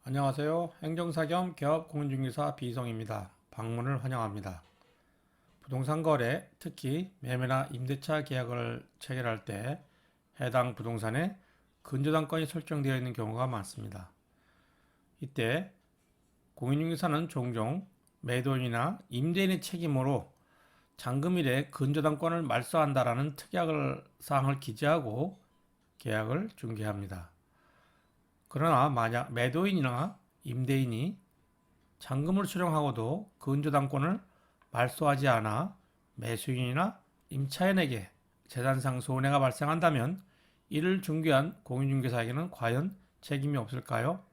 안녕하세요. 행정사 겸 개업 공인중개사 비성입니다. 방문을 환영합니다. 부동산 거래, 특히 매매나 임대차 계약을 체결할 때 해당 부동산에 근저당권이 설정되어 있는 경우가 많습니다. 이때 공인중개사는 종종 매도인이나 임대인의 책임으로 잔금일에 근저당권을 말소한다라는 특약 사항을 기재하고 계약을 중개합니다. 그러나 만약 매도인이나 임대인이 잔금을 수령하고도 근저당권을 말소하지 않아 매수인이나 임차인에게 재산상 손해가 발생한다면 이를 중개한 공인중개사에게는 과연 책임이 없을까요?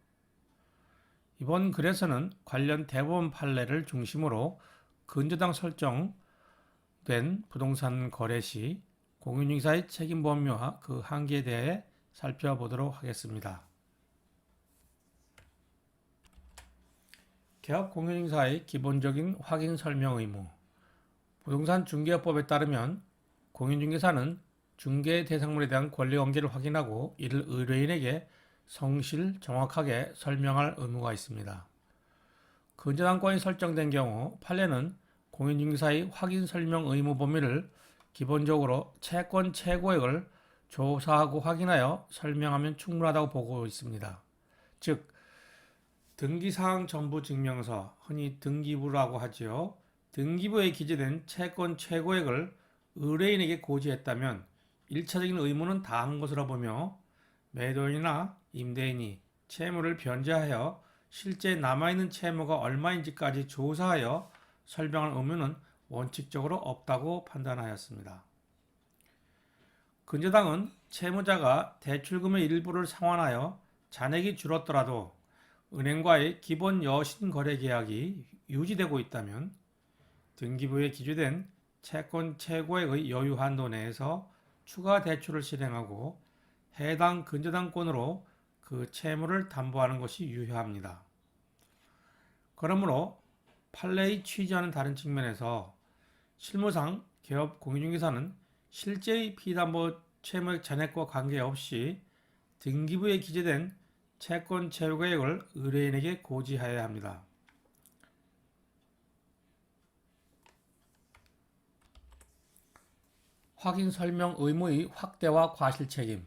이번 글에서는 관련 대법원 판례를 중심으로 근저당 설정된 부동산 거래 시 공인중개사의 책임 범위와 그 한계에 대해 살펴보도록 하겠습니다. 개업 공인중개사의 기본적인 확인 설명 의무. 부동산 중개업법에 따르면 공인중개사는 중개 대상물에 대한 권리관계를 확인하고 이를 의뢰인에게 성실, 정확하게 설명할 의무가 있습니다. 근저당권이 설정된 경우 판례는 공인중개사의 확인 설명 의무 범위를 기본적으로 채권 최고액을 조사하고 확인하여 설명하면 충분하다고 보고 있습니다. 즉, 등기사항 전부 증명서, 흔히 등기부라고 하지요. 등기부에 기재된 채권 최고액을 의뢰인에게 고지했다면 1차적인 의무는 다한 것으로 보며 매도인이나 임대인이 채무를 변제하여 실제 남아있는 채무가 얼마인지까지 조사하여 설명할 의무는 원칙적으로 없다고 판단하였습니다. 근저당은 채무자가 대출금의 일부를 상환하여 잔액이 줄었더라도 은행과의 기본 여신 거래 계약이 유지되고 있다면 등기부에 기재된 채권 최고액의 여유 한도 내에서 추가 대출을 실행하고 해당 근저당권으로 그 채무를 담보하는 것이 유효합니다. 그러므로 판례의 취지와는 다른 측면에서 실무상 개업 공인중개사는 실제의 피담보 채무액 잔액과 관계없이 등기부에 기재된 채권 최고액을 의뢰인에게 고지하여야 합니다. 확인 설명 의무의 확대와 과실 책임.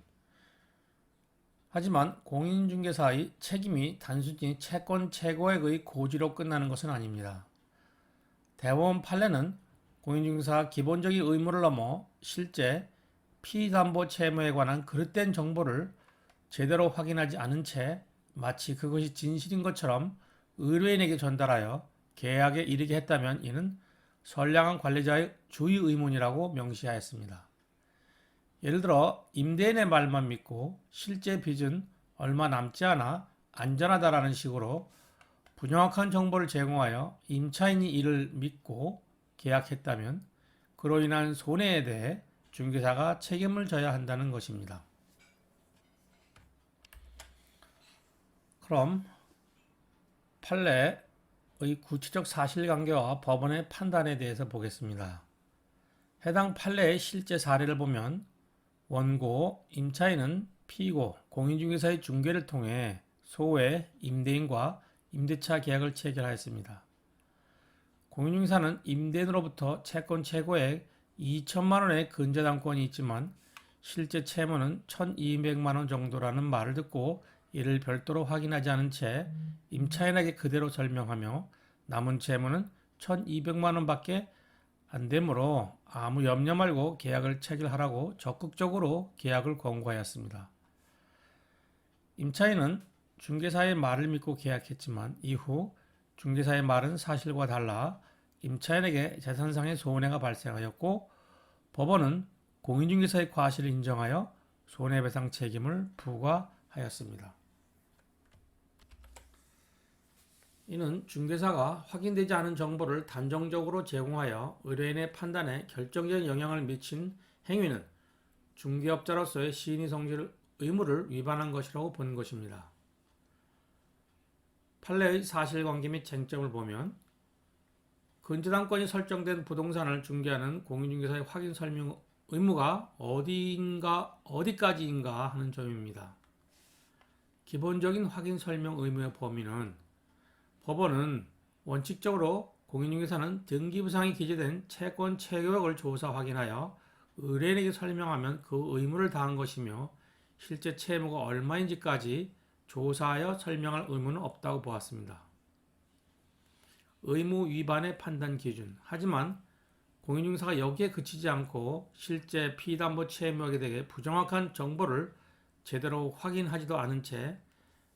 하지만 공인중개사의 책임이 단순히 채권 최고액의 고지로 끝나는 것은 아닙니다. 대법원 판례는 공인중개사 기본적인 의무를 넘어 실제 피담보 채무에 관한 그릇된 정보를 제대로 확인하지 않은 채 마치 그것이 진실인 것처럼 의뢰인에게 전달하여 계약에 이르게 했다면 이는 선량한 관리자의 주의 의문이라고 명시하였습니다. 예를 들어 임대인의 말만 믿고 실제 빚은 얼마 남지 않아 안전하다라는 식으로 부정확한 정보를 제공하여 임차인이 이를 믿고 계약했다면 그로 인한 손해에 대해 중개사가 책임을 져야 한다는 것입니다. 그럼 판례의 구체적 사실관계와 법원의 판단에 대해서 보겠습니다. 해당 판례의 실제 사례를 보면 원고, 임차인은 피고, 공인중개사의 중개를 통해 소외 임대인과 임대차 계약을 체결하였습니다. 공인중개사는 임대인으로부터 채권 최고액 2천만 원의 근저당권이 있지만 실제 채무는 1,200만 원 정도라는 말을 듣고 이를 별도로 확인하지 않은 채 임차인에게 그대로 설명하며 남은 채무는 1,200만 원밖에 안 되므로 아무 염려 말고 계약을 체결하라고 적극적으로 계약을 권고하였습니다. 임차인은 중개사의 말을 믿고 계약했지만 이후 중개사의 말은 사실과 달라 임차인에게 재산상의 손해가 발생하였고 법원은 공인중개사의 과실을 인정하여 손해배상 책임을 부과하였습니다. 이는 중개사가 확인되지 않은 정보를 단정적으로 제공하여 의뢰인의 판단에 결정적인 영향을 미친 행위는 중개업자로서의 시인이 성질 의무를 위반한 것이라고 보는 것입니다. 판례의 사실관계 및 쟁점을 보면 근저당권이 설정된 부동산을 중개하는 공인중개사의 확인 설명 의무가 어디까지인가 하는 점입니다. 기본적인 확인 설명 의무의 범위는 법원은 원칙적으로 공인중개사는 등기부상에 기재된 채권 채권을 조사 확인하여 의뢰인에게 설명하면 그 의무를 다한 것이며 실제 채무가 얼마인지까지 조사하여 설명할 의무는 없다고 보았습니다. 의무 위반의 판단 기준. 하지만 공인중개사가 여기에 그치지 않고 실제 피담보 채무액에 대해 부정확한 정보를 제대로 확인하지도 않은 채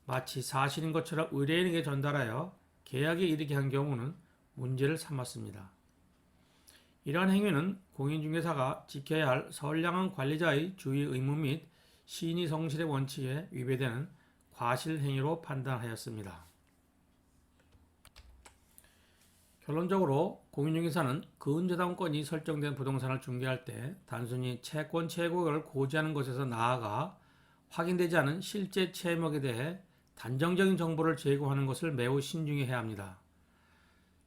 마치 사실인 것처럼 의뢰인에게 전달하여 계약에 이르게 한 경우는 문제를 삼았습니다. 이러한 행위는 공인중개사가 지켜야 할 선량한 관리자의 주의 의무 및 신의 성실의 원칙에 위배되는 과실행위로 판단하였습니다. 결론적으로 공인중개사는 근저당권이 설정된 부동산을 중개할 때 단순히 채권 채권을 고지하는 것에서 나아가 확인되지 않은 실제 채무에 대해 단정적인 정보를 제공하는 것을 매우 신중히 해야 합니다.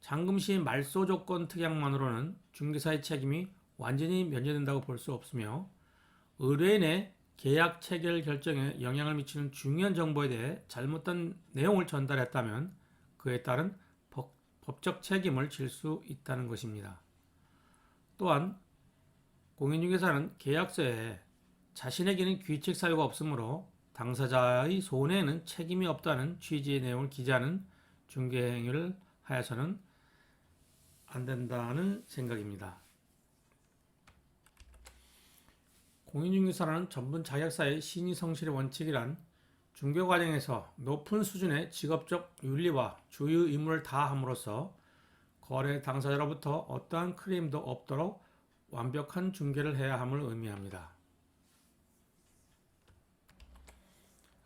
잔금 시 말소 조건 특약만으로는 중개사의 책임이 완전히 면제된다고 볼 수 없으며 의뢰인의 계약 체결 결정에 영향을 미치는 중요한 정보에 대해 잘못된 내용을 전달했다면 그에 따른 법적 책임을 질 수 있다는 것입니다. 또한 공인중개사는 계약서에 자신에게는 귀책 사유가 없으므로 당사자의 손해에는 책임이 없다는 취지의 내용을 기재하는 중개행위를 하여서는 안 된다는 생각입니다. 공인중개사라는 전문 자격사의 신의 성실의 원칙이란 중개 과정에서 높은 수준의 직업적 윤리와 주의 의무를 다함으로써 거래 당사자로부터 어떠한 클레임도 없도록 완벽한 중개를 해야 함을 의미합니다.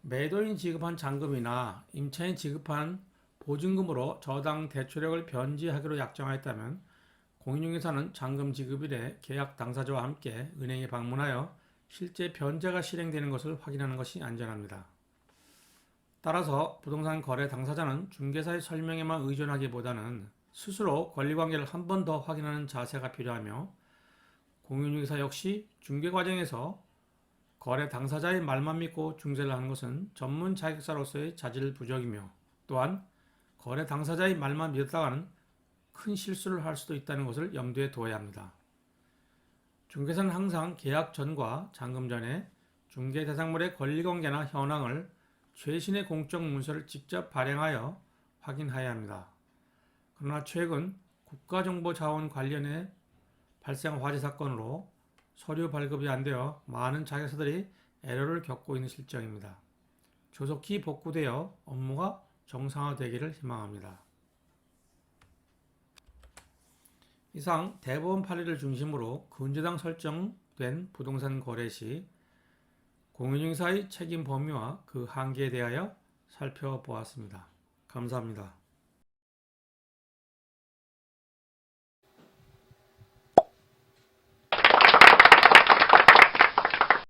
매도인이 지급한 잔금이나 임차인이 지급한 보증금으로 저당 대출액을 변제하기로 약정하였다면 공인중개사는 잔금 지급일에 계약 당사자와 함께 은행에 방문하여 실제 변제가 실행되는 것을 확인하는 것이 안전합니다. 따라서 부동산 거래 당사자는 중개사의 설명에만 의존하기보다는 스스로 권리관계를 한 번 더 확인하는 자세가 필요하며 공인중개사 역시 중개 과정에서 거래 당사자의 말만 믿고 중개를 하는 것은 전문 자격사로서의 자질 부족이며 또한 거래 당사자의 말만 믿었다가는 큰 실수를 할 수도 있다는 것을 염두에 두어야 합니다. 중개사는 항상 계약 전과 잔금 전에 중개 대상물의 권리관계나 현황을 최신의 공적 문서를 직접 발행하여 확인해야 합니다. 그러나 최근 국가정보자원 관련해 발생한 화재 사건으로 서류 발급이 안 되어 많은 자격사들이 애로를 겪고 있는 실정입니다. 조속히 복구되어 업무가 정상화되기를 희망합니다. 이상 대법원 판례를 중심으로 근저당 설정된 부동산 거래 시 공인중개사의 책임 범위와 그 한계에 대하여 살펴보았습니다. 감사합니다.